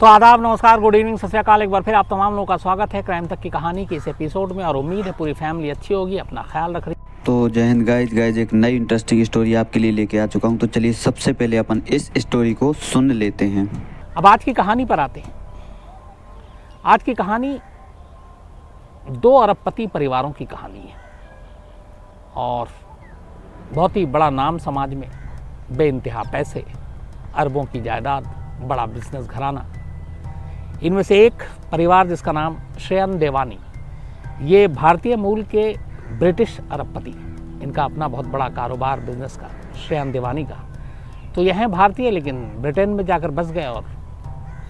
तो आदाब, नमस्कार, गुड इवनिंग, सत श्री अकाल। एक बार फिर आप तमाम लोगों का स्वागत है क्राइम तक की कहानी के इस एपिसोड में। और उम्मीद है पूरी फैमिली अच्छी होगी, अपना ख्याल रख रही। तो जय हिंद गाइज एक नई इंटरेस्टिंग स्टोरी आपके लिए लेके आ चुका हूँ। तो चलिए सबसे पहले अपन इस स्टोरी को सुन लेते हैं। अब आज की कहानी पर आते हैं। आज की कहानी 2 अरबपति परिवारों की कहानी है और बहुत ही बड़ा नाम समाज में, बेइंतहा पैसे, अरबों की जायदाद, बड़ा बिजनेस घराना। इनमें से एक परिवार जिसका नाम श्रेयन देवानी, ये भारतीय मूल के ब्रिटिश अरबपति, इनका अपना बहुत बड़ा कारोबार बिजनेस का, श्रेयन देवानी का। तो यह हैं भारतीय लेकिन ब्रिटेन में जाकर बस गए और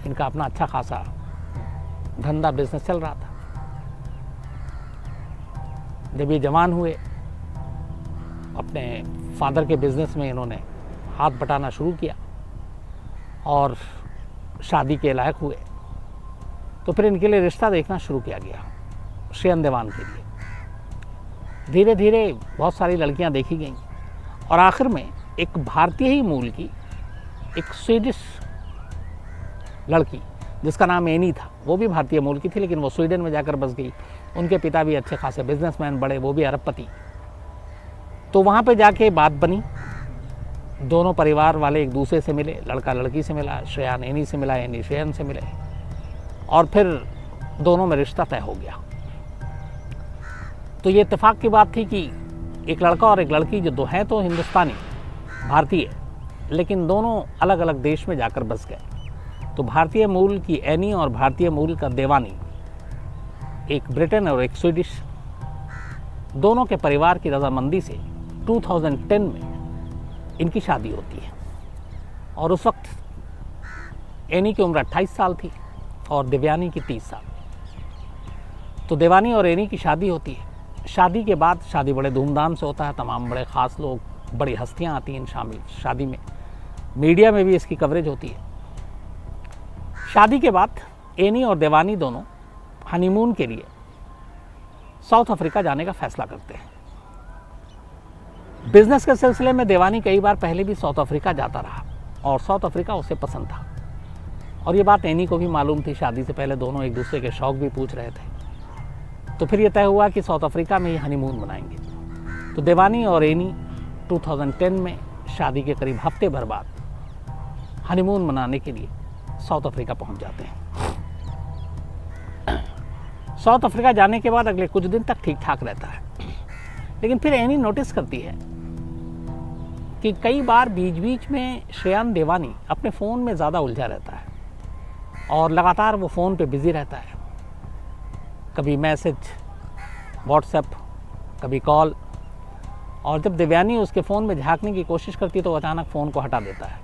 इनका अपना अच्छा खासा धंधा बिजनेस चल रहा था। जब ये जवान हुए, अपने फादर के बिजनेस में इन्होंने हाथ बटाना शुरू किया और शादी के लायक हुए, तो फिर इनके लिए रिश्ता देखना शुरू किया गया श्रेयन देवान के लिए। धीरे धीरे बहुत सारी लड़कियां देखी गईं और आखिर में एक भारतीय ही मूल की एक स्वीडिश लड़की जिसका नाम एनी था, वो भी भारतीय मूल की थी लेकिन वो स्वीडन में जाकर बस गई। उनके पिता भी अच्छे खासे बिजनेसमैन, बड़े, वो भी अरबपति। तो वहाँ पे जाके बात बनी, दोनों परिवार वाले एक दूसरे से मिले, लड़का लड़की से मिला, श्रेयन एनी से मिला, एनी श्रेयन से मिले और फिर दोनों में रिश्ता तय हो गया। तो ये इत्तेफाक की बात थी कि एक लड़का और एक लड़की जो दो हैं तो हिंदुस्तानी, भारतीय, लेकिन दोनों अलग अलग देश में जाकर बस गए। तो भारतीय मूल की एनी और भारतीय मूल का देवानी, एक ब्रिटेन और एक स्वीडिश, दोनों के परिवार की रजामंदी से 2010 में इनकी शादी होती है। और उस वक्त एनी की उम्र 28 साल थी और देवयानी की 30 साल। तो देवानी और एनी की शादी होती है। शादी के बाद, शादी बड़े धूमधाम से होता है, तमाम बड़े ख़ास लोग, बड़ी हस्तियां आती हैं शामिल शादी में, मीडिया में भी इसकी कवरेज होती है। शादी के बाद एनी और देवानी दोनों हनीमून के लिए साउथ अफ्रीका जाने का फैसला करते हैं। बिजनेस के सिलसिले में देवानी कई बार पहले भी साउथ अफ्रीका जाता रहा और साउथ अफ्रीका उसे पसंद था और ये बात एनी को भी मालूम थी। शादी से पहले दोनों एक दूसरे के शौक भी पूछ रहे थे। तो फिर ये तय हुआ कि साउथ अफ्रीका में ही हनीमून मनाएंगे। तो देवानी और एनी 2010 में शादी के करीब हफ्ते भर बाद हनीमून मनाने के लिए साउथ अफ्रीका पहुंच जाते हैं। साउथ अफ्रीका जाने के बाद अगले कुछ दिन तक ठीक ठाक रहता है, लेकिन फिर एनी नोटिस करती है कि कई बार बीच बीच में श्रेयन देवानी अपने फ़ोन में ज़्यादा उलझा रहता है और लगातार वो फ़ोन पे बिज़ी रहता है। कभी मैसेज, व्हाट्सएप, कभी कॉल। और जब देवयानी उसके फ़ोन में झांकने की कोशिश करती है तो अचानक फ़ोन को हटा देता है।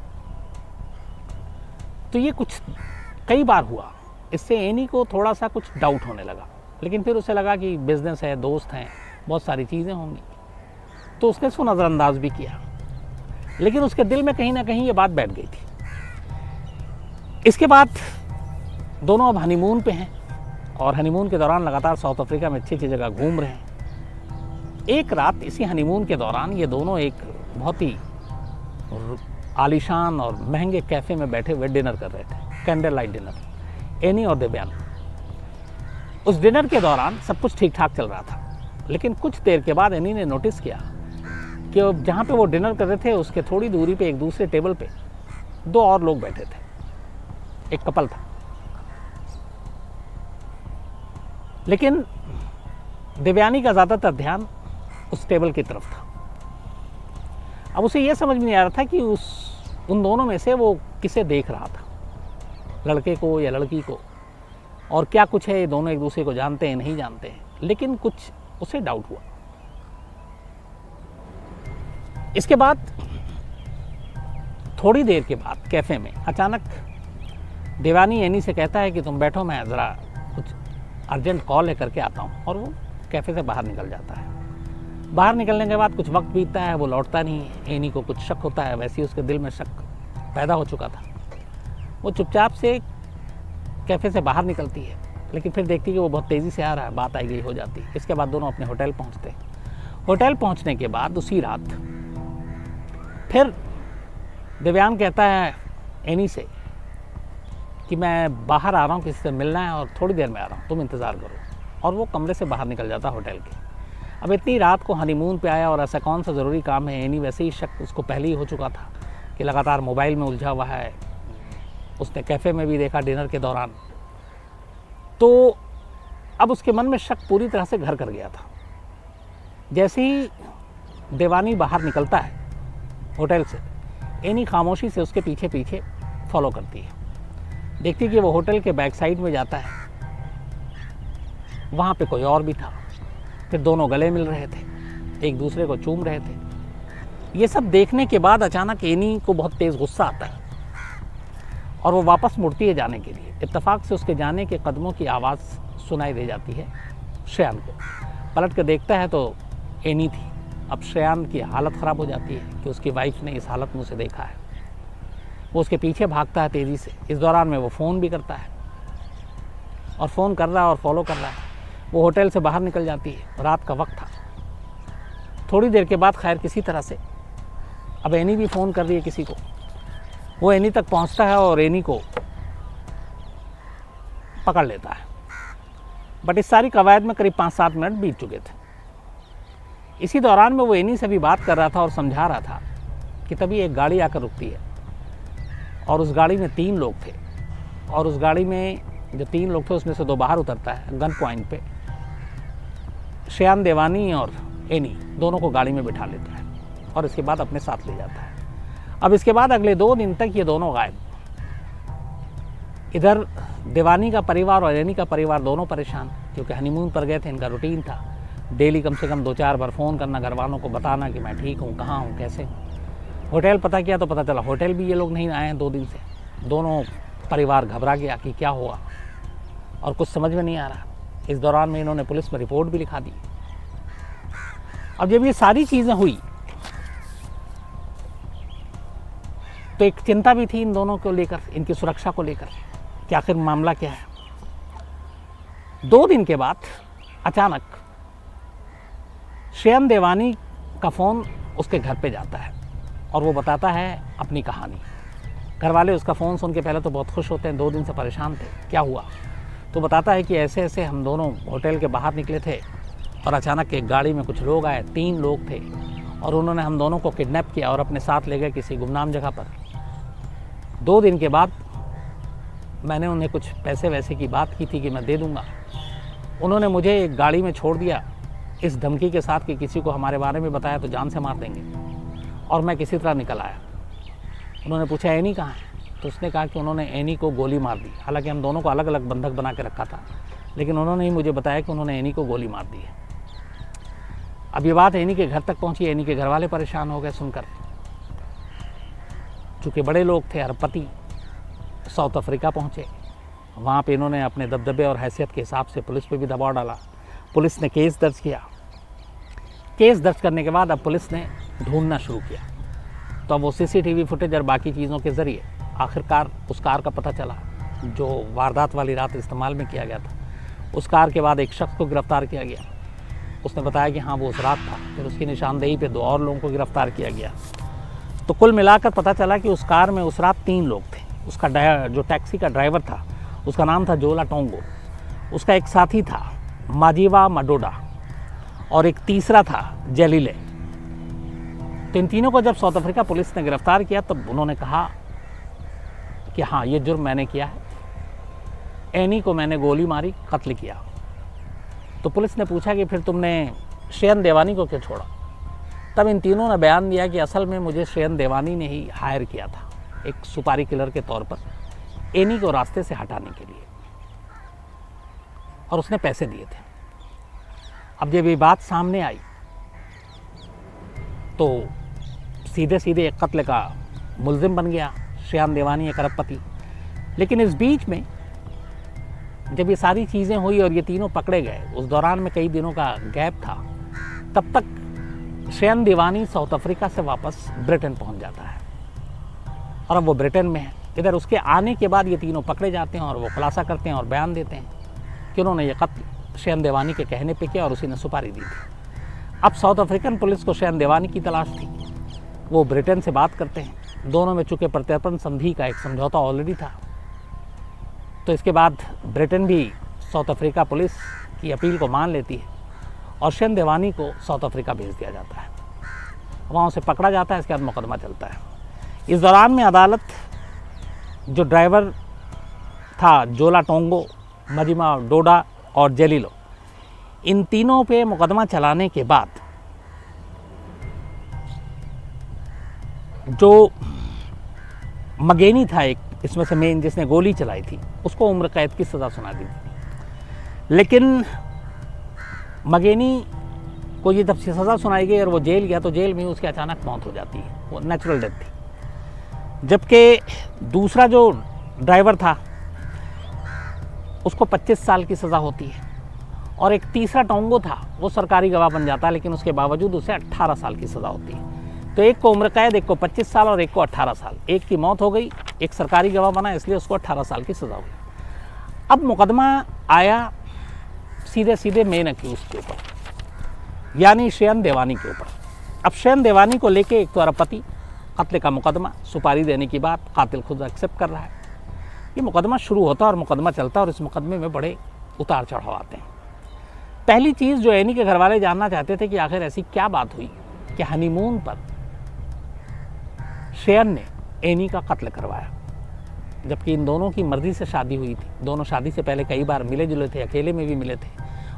तो ये कुछ कई बार हुआ। इससे एनी को थोड़ा सा कुछ डाउट होने लगा, लेकिन फिर उसे लगा कि बिजनेस है, दोस्त हैं, बहुत सारी चीज़ें होंगी, तो उसने इसको नज़रअंदाज भी किया। लेकिन उसके दिल में कहीं ना कहीं ये बात बैठ गई थी। इसके बाद दोनों अब हनीमून पे हैं और हनीमून के दौरान लगातार साउथ अफ्रीका में अच्छी अच्छी जगह घूम रहे हैं। एक रात इसी हनीमून के दौरान ये दोनों एक बहुत ही आलीशान और महंगे कैफ़े में बैठे हुए डिनर कर रहे थे, कैंडल लाइट डिनर, एनी और देवयानी। उस डिनर के दौरान सब कुछ ठीक ठाक चल रहा था, लेकिन कुछ देर के बाद एनी ने नोटिस किया कि जहाँ पे वो डिनर कर रहे थे उसके थोड़ी दूरी पे एक दूसरे टेबल पे 2 और लोग बैठे थे, एक कपल था। लेकिन देवयानी का ज़्यादातर ध्यान उस टेबल की तरफ था। अब उसे यह समझ में नहीं आ रहा था कि उन दोनों में से वो किसे देख रहा था, लड़के को या लड़की को, और क्या कुछ है, ये दोनों एक दूसरे को जानते हैं नहीं जानते हैं, लेकिन कुछ उसे डाउट हुआ। इसके बाद थोड़ी देर के बाद कैफ़े में अचानक देवयानी एनी से कहता है कि तुम बैठो, मैं ज़रा कुछ अर्जेंट कॉल है करके आता हूँ, और वो कैफ़े से बाहर निकल जाता है। बाहर निकलने के बाद कुछ वक्त बीतता है, वो लौटता नहीं है। एनी को कुछ शक होता है, वैसे ही उसके दिल में शक पैदा हो चुका था। वो चुपचाप से कैफ़े से बाहर निकलती है, लेकिन फिर देखती है कि वो बहुत तेज़ी से आ रहा है, बात आई गई हो जाती है। इसके बाद दोनों अपने होटल पहुँचते हैं। होटल पहुँचने के बाद उसी रात फिर दिव्यांग कहता है एनी से कि मैं बाहर आ रहा हूँ, किसी से मिलना है और थोड़ी देर में आ रहा हूँ, तुम इंतज़ार करो। और वो कमरे से बाहर निकल जाता होटल के। अब इतनी रात को हनीमून पे आया और ऐसा कौन सा ज़रूरी काम है, एनी वैसे ही शक उसको पहले ही हो चुका था कि लगातार मोबाइल में उलझा हुआ है। उसने कैफ़े में भी देखा डिनर के दौरान। तो अब उसके मन में शक पूरी तरह से घर कर गया था। जैसे ही देवानी बाहर निकलता है होटल से, एनी खामोशी से उसके पीछे पीछे फॉलो करती है। देखती कि वो होटल के बैक साइड में जाता है, वहाँ पे कोई और भी था। फिर दोनों गले मिल रहे थे, एक दूसरे को चूम रहे थे। ये सब देखने के बाद अचानक एनी को बहुत तेज़ गुस्सा आता है और वो वापस मुड़ती है जाने के लिए। इत्तेफाक से उसके जाने के कदमों की आवाज़ सुनाई दे जाती है श्रेयान को। पलट कर देखता है तो एनी थी। अब श्रेयान की हालत ख़राब हो जाती है कि उसकी वाइफ ने इस हालत में उसे देखा है। वो उसके पीछे भागता है तेज़ी से। इस दौरान में वो फ़ोन भी करता है और फ़ोन कर रहा है और फॉलो कर रहा है। वो होटल से बाहर निकल जाती है। रात का वक्त था। थोड़ी देर के बाद खैर किसी तरह से अब एनी भी फ़ोन कर रही है किसी को। वो एनी तक पहुंचता है और एनी को पकड़ लेता है। बट इस सारी कवायद में करीब 5-7 मिनट बीत चुके थे। इसी दौरान में वो एनी से भी बात कर रहा था और समझा रहा था कि तभी एक गाड़ी आकर रुकती है और उस गाड़ी में 3 लोग थे। और उस गाड़ी में जो 3 लोग थे उसमें से 2 बाहर उतरता है गन पॉइंट पे। श्रेयान देवानी और एनी दोनों को गाड़ी में बिठा लेता है और इसके बाद अपने साथ ले जाता है। अब इसके बाद अगले 2 दिन तक ये दोनों गायब। इधर देवानी का परिवार और एनी का परिवार दोनों परेशान, क्योंकि हनीमून पर गए थे। इनका रूटीन था डेली कम से कम 2-4 बार फ़ोन करना, घर वालों को बताना कि मैं ठीक हूँ, कहाँ हूँ, कैसे हूँ। होटल पता किया तो पता चला होटल भी ये लोग नहीं आए हैं 2 दिन से। दोनों परिवार घबरा गया कि क्या हुआ और कुछ समझ में नहीं आ रहा। इस दौरान में इन्होंने पुलिस में रिपोर्ट भी लिखा दी। अब जब ये सारी चीज़ें हुई तो एक चिंता भी थी इन दोनों को लेकर, इनकी सुरक्षा को लेकर कि आखिर मामला क्या है। 2 दिन के बाद अचानक श्रेयान देवानी का फ़ोन उसके घर पे जाता है और वो बताता है अपनी कहानी। घर वाले उसका फ़ोन सुन के पहले तो बहुत खुश होते हैं, 2 दिन से परेशान थे, क्या हुआ। तो बताता है कि ऐसे ऐसे हम दोनों होटल के बाहर निकले थे और अचानक एक गाड़ी में कुछ लोग आए, 3 लोग थे और उन्होंने हम दोनों को किडनैप किया और अपने साथ ले गए किसी गुमनाम जगह पर। 2 दिन के बाद मैंने उन्हें कुछ पैसे वैसे की बात की थी कि मैं दे दूंगा। उन्होंने मुझे एक गाड़ी में छोड़ दिया इस धमकी के साथ कि किसी को हमारे बारे में बताया तो जान से मार देंगे। और मैं किसी तरह निकल आया। उन्होंने पूछा एनी कहाँ है, तो उसने कहा कि उन्होंने एनी को गोली मार दी। हालांकि हम दोनों को अलग अलग बंधक बना के रखा था, लेकिन उन्होंने ही मुझे बताया कि उन्होंने एनी को गोली मार दी है। अब ये बात एनी के घर तक पहुंची। एनी के घर वाले परेशान हो गए सुनकर। चूँकि बड़े लोग थे, अरबपति, साउथ अफ्रीका पहुँचे। वहाँ पे इन्होंने अपने दबदबे और हैसियत के हिसाब से पुलिस पे भी दबाव डाला। पुलिस ने केस दर्ज किया। केस दर्ज करने के बाद अब पुलिस ने ढूंढना शुरू किया। तो अब वो CCTV फुटेज और बाकी चीज़ों के ज़रिए आखिरकार उस कार का पता चला जो वारदात वाली रात इस्तेमाल में किया गया था। उस कार के बाद एक शख्स को गिरफ़्तार किया गया। उसने बताया कि हाँ वो उस रात था। फिर उसकी निशानदेही पे 2 और लोगों को गिरफ़्तार किया गया। तो कुल मिलाकर पता चला कि उस कार में उस रात 3 लोग थे। उसका जो टैक्सी का ड्राइवर था उसका नाम था जोला टोंगो। उसका एक साथी था माजीवा मडोडा और एक तीसरा था जेलिले। तो इन तीनों को जब साउथ अफ्रीका पुलिस ने गिरफ्तार किया तब उन्होंने कहा कि हाँ ये जुर्म मैंने किया है, एनी को मैंने गोली मारी, कत्ल किया। तो पुलिस ने पूछा कि फिर तुमने श्रेयान देवानी को क्यों छोड़ा। तब इन तीनों ने बयान दिया कि असल में मुझे श्रेयान देवानी ने ही हायर किया था एक सुपारी किलर के तौर पर एनी को रास्ते से हटाने के लिए, और उसने पैसे दिए थे। अब जब ये बात सामने आई तो सीधे सीधे एक कत्ल का मुलजिम बन गया श्रेयान देवानी, एक अरबपति। लेकिन इस बीच में जब ये सारी चीज़ें हुई और ये तीनों पकड़े गए, उस दौरान में कई दिनों का गैप था। तब तक श्रेयान देवानी साउथ अफ्रीका से वापस ब्रिटेन पहुंच जाता है और अब वो ब्रिटेन में है। इधर उसके आने के बाद ये तीनों पकड़े जाते हैं और वो खुलासा करते हैं और बयान देते हैं कि उन्होंने ये कत्ल श्रेयान देवानी के कहने पे किया और उसी ने सुपारी दी थी। अब साउथ अफ्रीकन पुलिस को श्रेयान देवानी की तलाश थी। वो ब्रिटेन से बात करते हैं। दोनों में चूँकि प्रत्यर्पण संधि का एक समझौता ऑलरेडी था, तो इसके बाद ब्रिटेन भी साउथ अफ्रीका पुलिस की अपील को मान लेती है और शेन देवानी को साउथ अफ्रीका भेज दिया जाता है। वहाँ उसे पकड़ा जाता है, इसके बाद मुकदमा चलता है। इस दौरान में अदालत जो ड्राइवर था जोला टोंगो, मजिमा डोडा और जेलिलो, इन तीनों पे मुकदमा चलाने के बाद जो मगेनी था एक इसमें से मेन जिसने गोली चलाई थी, उसको उम्र कैद की सज़ा सुना दी थी। लेकिन मगेनी को ये जब सज़ा सुनाई गई और वो जेल गया तो जेल में उसकी अचानक मौत हो जाती है, वो नेचुरल डेथ थी। जबकि दूसरा जो ड्राइवर था उसको 25 साल की सज़ा होती है और एक तीसरा टोंगो था वो सरकारी गवाह बन जाता है, लेकिन उसके बावजूद उसे 18 साल की सज़ा होती है। तो एक को उम्र कैद, एक को 25 साल और एक को 18 साल। एक की मौत हो गई, एक सरकारी गवाह बना, इसलिए उसको 18 साल की सज़ा हुई। अब मुकदमा आया सीधे सीधे मेन अक्यूज के ऊपर, यानी शेन देवानी के ऊपर। अब शेन देवानी को लेके एक तो अरबपति कत्ल का मुकदमा, सुपारी देने की बात कातिल खुद एक्सेप्ट कर रहा है। ये मुकदमा शुरू होता है और मुकदमा चलता है और इस मुकदमे में बड़े उतार चढ़ाव आते हैं। पहली चीज़ जो एनी के घर वाले जानना चाहते थे कि आखिर ऐसी क्या बात हुई कि हनीमून पर शेन ने एनी का कत्ल करवाया, जबकि इन दोनों की मर्जी से शादी हुई थी। दोनों शादी से पहले कई बार मिले जुले थे, अकेले में भी मिले थे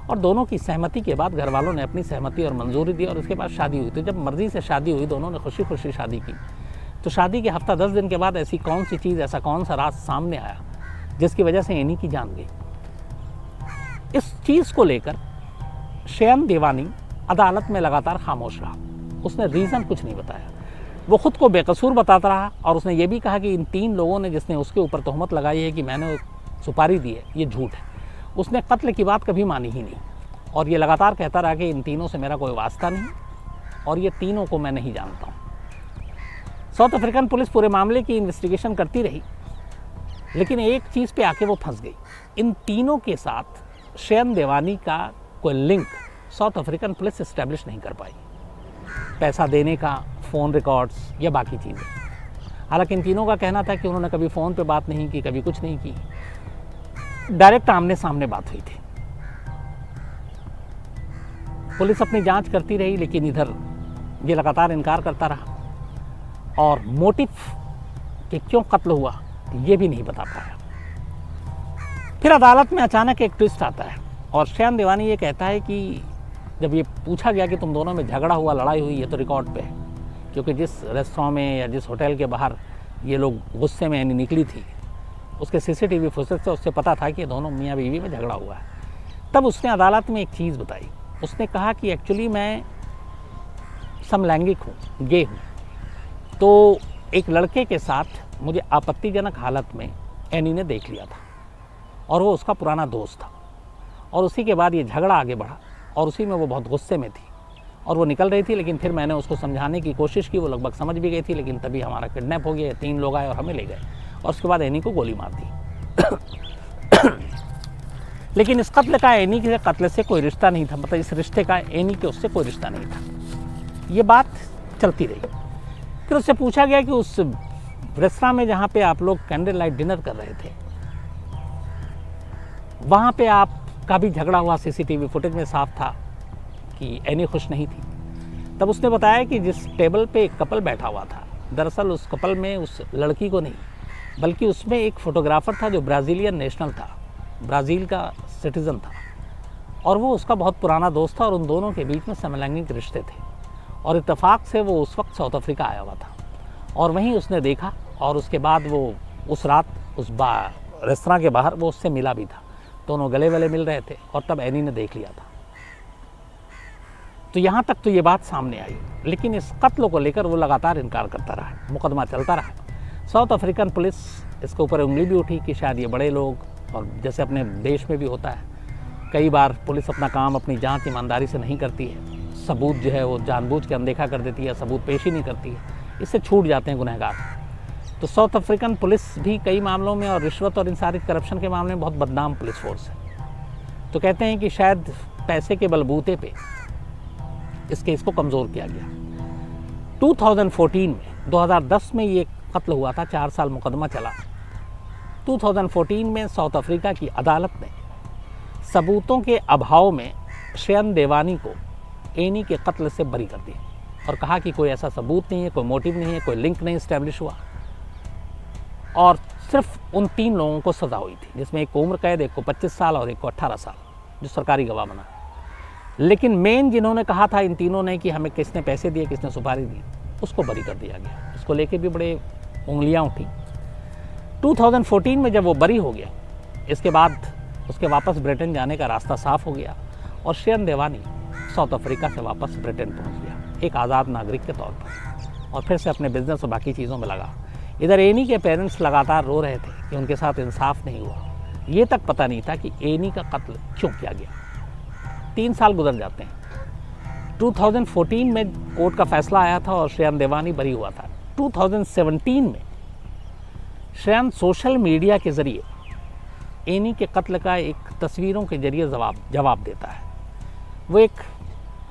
और दोनों की सहमति के बाद घर वालों ने अपनी सहमति और मंजूरी दी और उसके बाद शादी हुई। तो जब मर्जी से शादी हुई, दोनों ने खुशी खुशी शादी की, तो शादी के हफ्ता 10 दिन के बाद ऐसी कौन सी चीज़, ऐसा कौन सा राज सामने आया जिसकी वजह से एनी की जान गई। इस चीज़ को लेकर शेन देवानी अदालत में लगातार खामोश रहा। उसने रीज़न कुछ नहीं बताया। वो खुद को बेकसूर बताता रहा और उसने ये भी कहा कि इन 3 लोगों ने जिसने उसके ऊपर तोहमत लगाई है कि मैंने सुपारी दी है, ये झूठ है। उसने कत्ल की बात कभी मानी ही नहीं और ये लगातार कहता रहा कि इन तीनों से मेरा कोई वास्ता नहीं और ये तीनों को मैं नहीं जानता हूँ। साउथ अफ्रीकन पुलिस पूरे मामले की इन्वेस्टिगेशन करती रही, लेकिन एक चीज़ पे आके वो फंस गई। इन तीनों के साथ शेन देवानी का कोई link south African police establish नहीं कर पाई, पैसा देने का, फ़ोन रिकॉर्ड्स या बाकी चीज़ें। हालांकि इन तीनों का कहना था कि उन्होंने कभी फ़ोन पे बात नहीं की, कभी कुछ नहीं की, डायरेक्ट आमने सामने बात हुई थी। पुलिस अपनी जांच करती रही, लेकिन इधर ये लगातार इनकार करता रहा और मोटिव कि क्यों कत्ल हुआ ये भी नहीं बता पाया। फिर अदालत में अचानक एक ट्विस्ट आता है और शेन देवानी ये कहता है कि जब ये पूछा गया कि तुम दोनों में झगड़ा हुआ, लड़ाई हुई, ये तो रिकॉर्ड पे है, क्योंकि जिस रेस्टोरेंट में या जिस होटल के बाहर ये लोग गुस्से में यानी निकली थी, उसके सीसीटीवी फुटेज से उससे पता था कि दोनों मियाँ बीवी में झगड़ा हुआ है। तब उसने अदालत में एक चीज़ बताई। उसने कहा कि एक्चुअली मैं समलैंगिक हूँ, गे हूँ। तो एक लड़के के साथ मुझे आपत्तिजनक हालत में एनी ने देख लिया था और वो उसका पुराना दोस्त था और उसी के बाद ये झगड़ा आगे बढ़ा और उसी में वो बहुत गुस्से में थी और वो निकल रही थी। लेकिन फिर मैंने उसको समझाने की कोशिश की, वो लगभग समझ भी गई थी, लेकिन तभी हमारा किडनैप हो गया। 3 लोग आए और हमें ले गए और उसके बाद एनी को गोली मार दी। लेकिन इस कत्ल का एनी के कत्ल से कोई रिश्ता नहीं था, मतलब इस रिश्ते का एनी के उससे कोई रिश्ता नहीं था। ये बात चलती रही। फिर उससे पूछा गया कि उस रेस्तरां में जहाँ पे आप लोग कैंडल लाइट डिनर कर रहे थे, वहाँ पे आपका भी झगड़ा हुआ, सीसीटीवी फुटेज में साफ था कि एनी खुश नहीं थी। तब उसने बताया कि जिस टेबल पे एक कपल बैठा हुआ था, दरअसल उस कपल में उस लड़की को नहीं, बल्कि उसमें एक फोटोग्राफर था जो ब्राज़ीलियन नेशनल था, ब्राज़ील का सिटीज़न था और वो उसका बहुत पुराना दोस्त था और उन दोनों के बीच में समलैंगिक रिश्ते थे और इत्तेफाक से वो उस वक्त साउथ अफ्रीका आया हुआ था और वहीं उसने देखा और उसके बाद वो उस रात उस रेस्तरां के बाहर वो उससे मिला भी था। दोनों गले वले मिल रहे थे और तब एनी ने देख लिया था। तो यहाँ तक तो ये बात सामने आई, लेकिन इस कत्ल को लेकर वो लगातार इनकार करता रहा, मुकदमा चलता रहा। साउथ अफ्रीकन पुलिस इसके ऊपर उंगली भी उठी कि शायद ये बड़े लोग, और जैसे अपने देश में भी होता है कई बार पुलिस अपना काम, अपनी जांच ईमानदारी से नहीं करती है, सबूत जो है वो जानबूझ के अनदेखा कर देती है, सबूत पेश ही नहीं करती है, इससे छूट जाते हैं गुनहगार। तो साउथ अफ्रीकन पुलिस भी कई मामलों में और रिश्वत और इन सारी करप्शन के मामले में बहुत बदनाम पुलिस फोर्स है। तो कहते हैं कि शायद पैसे के बलबूते पे इस केस को कमज़ोर किया गया। 2014 में 2010 में ये कत्ल हुआ था, 4 साल मुकदमा चला 2014 में साउथ अफ्रीका की अदालत ने सबूतों के अभाव में शयान देवानी को एनी के कत्ल से बरी कर दिया और कहा कि कोई ऐसा सबूत नहीं है, कोई मोटिव नहीं है, कोई लिंक नहीं इस्टेब्लिश हुआ। और सिर्फ उन 3 लोगों को सज़ा हुई थी, जिसमें एक को उम्र कैद, एक को 25 साल और एक को 18 साल, जो सरकारी गवाह बना। लेकिन मेन जिन्होंने कहा था इन तीनों ने कि हमें किसने पैसे दिए, किसने सुपारी दी, उसको बरी कर दिया गया। उसको लेके भी बड़े उंगलियां उठी। 2014 में जब वो बरी हो गया, इसके बाद उसके वापस ब्रिटेन जाने का रास्ता साफ हो गया और शयान देवानी साउथ अफ्रीका से वापस ब्रिटेन पहुंच गया एक आज़ाद नागरिक के तौर पर और फिर से अपने बिजनेस और बाकी चीज़ों में लगा। इधर एनी के पेरेंट्स लगातार रो रहे थे कि उनके साथ इंसाफ नहीं हुआ। ये तक पता नहीं था कि एनी का कत्ल क्यों किया गया। 3 साल गुजर जाते हैं। 2014 में कोर्ट का फैसला आया था और शयान देवानी बरी हुआ था। 2017 में शयान सोशल मीडिया के ज़रिए एनी के कत्ल का एक तस्वीरों के जरिए जवाब देता है। वो एक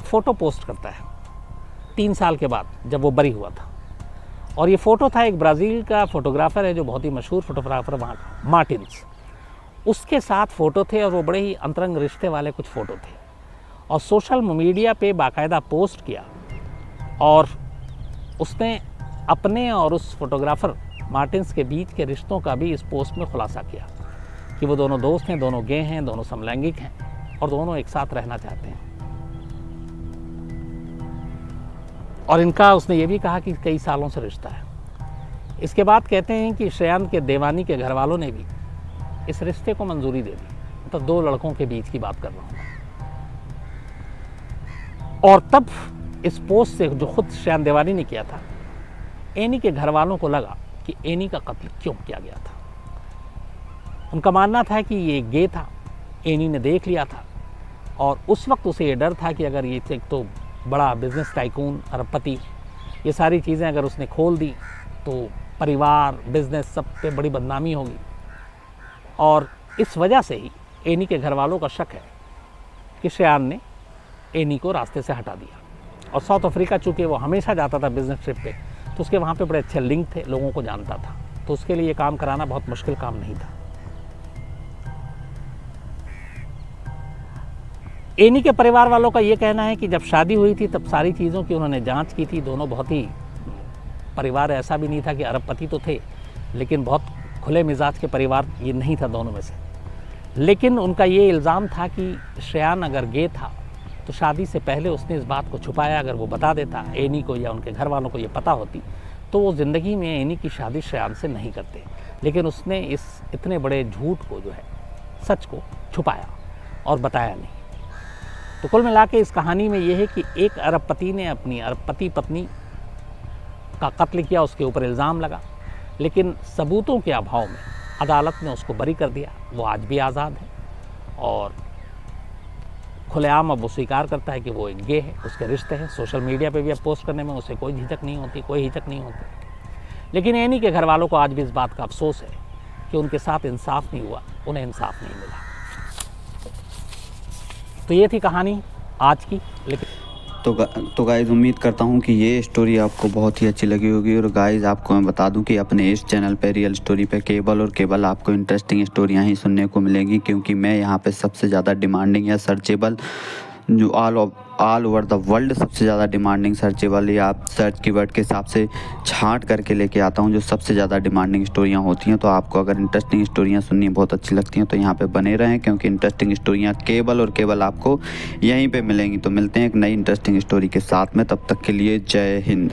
फ़ोटो पोस्ट करता है 3 साल के बाद जब वो बरी हुआ था। और ये फ़ोटो था एक ब्राज़ील का फ़ोटोग्राफ़र है जो बहुत ही मशहूर फ़ोटोग्राफ़र वहाँ का, मार्टिन्स। उसके साथ फ़ोटो थे और वो बड़े ही अंतरंग रिश्ते वाले कुछ फ़ोटो थे और सोशल मीडिया पे बाकायदा पोस्ट किया। और उसने अपने और उस फोटोग्राफ़र मार्टिन्स के बीच के रिश्तों का भी इस पोस्ट में खुलासा किया कि वो दोनों दोस्त हैं, दोनों गे हैं, दोनों समलैंगिक हैं और दोनों एक साथ रहना चाहते हैं। और इनका उसने ये भी कहा कि कई सालों से रिश्ता है। इसके बाद कहते हैं कि शयान के देवानी के घर वालों ने भी इस रिश्ते को मंजूरी दे दी। मतलब 2 लड़कों के बीच की बात कर रहा हूँ। और तब इस पोस्ट से जो खुद शयान देवानी ने किया था, एनी के घर वालों को लगा कि एनी का कत्ल क्यों किया गया था। उनका मानना था कि ये गे था, एनी ने देख लिया था और उस वक्त उसे ये डर था कि अगर ये एक तो बड़ा बिजनेस टाइकून, अरबपति, ये सारी चीज़ें अगर उसने खोल दी तो परिवार, बिजनेस सब पे बड़ी बदनामी होगी। और इस वजह से ही एनी के घर वालों का शक है कि शयान ने एनी को रास्ते से हटा दिया। और साउथ अफ्रीका चूँकि वो हमेशा जाता था बिजनेस ट्रिप पे, तो उसके वहाँ पे बड़े अच्छे लिंक थे, लोगों को जानता था, तो उसके लिए ये काम कराना बहुत मुश्किल काम नहीं था। एनी के परिवार वालों का ये कहना है कि जब शादी हुई थी तब सारी चीज़ों की उन्होंने जांच की थी। दोनों बहुत ही, परिवार ऐसा भी नहीं था कि अरबपति तो थे, लेकिन बहुत खुले मिजाज के परिवार ये नहीं था दोनों में से। लेकिन उनका ये इल्ज़ाम था कि शयान अगर गे था तो शादी से पहले उसने इस बात को छुपाया। अगर वो बता देता एनी को या उनके घर वालों को ये पता होती तो वो ज़िंदगी में एनी की शादी शयान से नहीं करते। लेकिन उसने इस इतने बड़े झूठ को जो है, सच को छुपाया और बताया नहीं। तो कुल मिला के इस कहानी में ये है कि एक अरबपति ने अपनी अरबपति पत्नी का कत्ल किया, उसके ऊपर इल्ज़ाम लगा, लेकिन सबूतों के अभाव में अदालत ने उसको बरी कर दिया। वो आज भी आज़ाद है और खुलेआम अब वो स्वीकार करता है कि वो एक गे है, उसके रिश्ते हैं। सोशल मीडिया पे भी अब पोस्ट करने में उसे कोई झिझक नहीं होती, कोई हिचक नहीं होती। लेकिन एनी के घर वालों को आज भी इस बात का अफसोस है कि उनके साथ इंसाफ नहीं हुआ, उन्हें इंसाफ नहीं मिला। तो ये थी कहानी आज की। लेकिन तो गाइज़ उम्मीद करता हूँ कि ये स्टोरी आपको बहुत ही अच्छी लगी होगी। और गाइज़ आपको मैं बता दूँ कि अपने इस चैनल पे रियल स्टोरी पे केवल आपको इंटरेस्टिंग स्टोरियाँ ही सुनने को मिलेंगी, क्योंकि मैं यहाँ पे सबसे ज़्यादा डिमांडिंग या सर्चेबल, जो ऑल ओवर द वर्ल्ड सबसे ज़्यादा डिमांडिंग सर्चेबल या आप सर्च कीवर्ड के हिसाब से छांट करके लेके आता हूँ जो सबसे ज़्यादा डिमांडिंग स्टोरियाँ होती हैं। तो आपको अगर इंटरेस्टिंग स्टोरियाँ सुननी बहुत अच्छी लगती हैं तो यहाँ पे बने रहें, क्योंकि इंटरेस्टिंग स्टोरियाँ केवल आपको यहीं पे मिलेंगी। तो मिलते हैं एक नई इंटरेस्टिंग स्टोरी के साथ में, तब तक के लिए जय हिंद।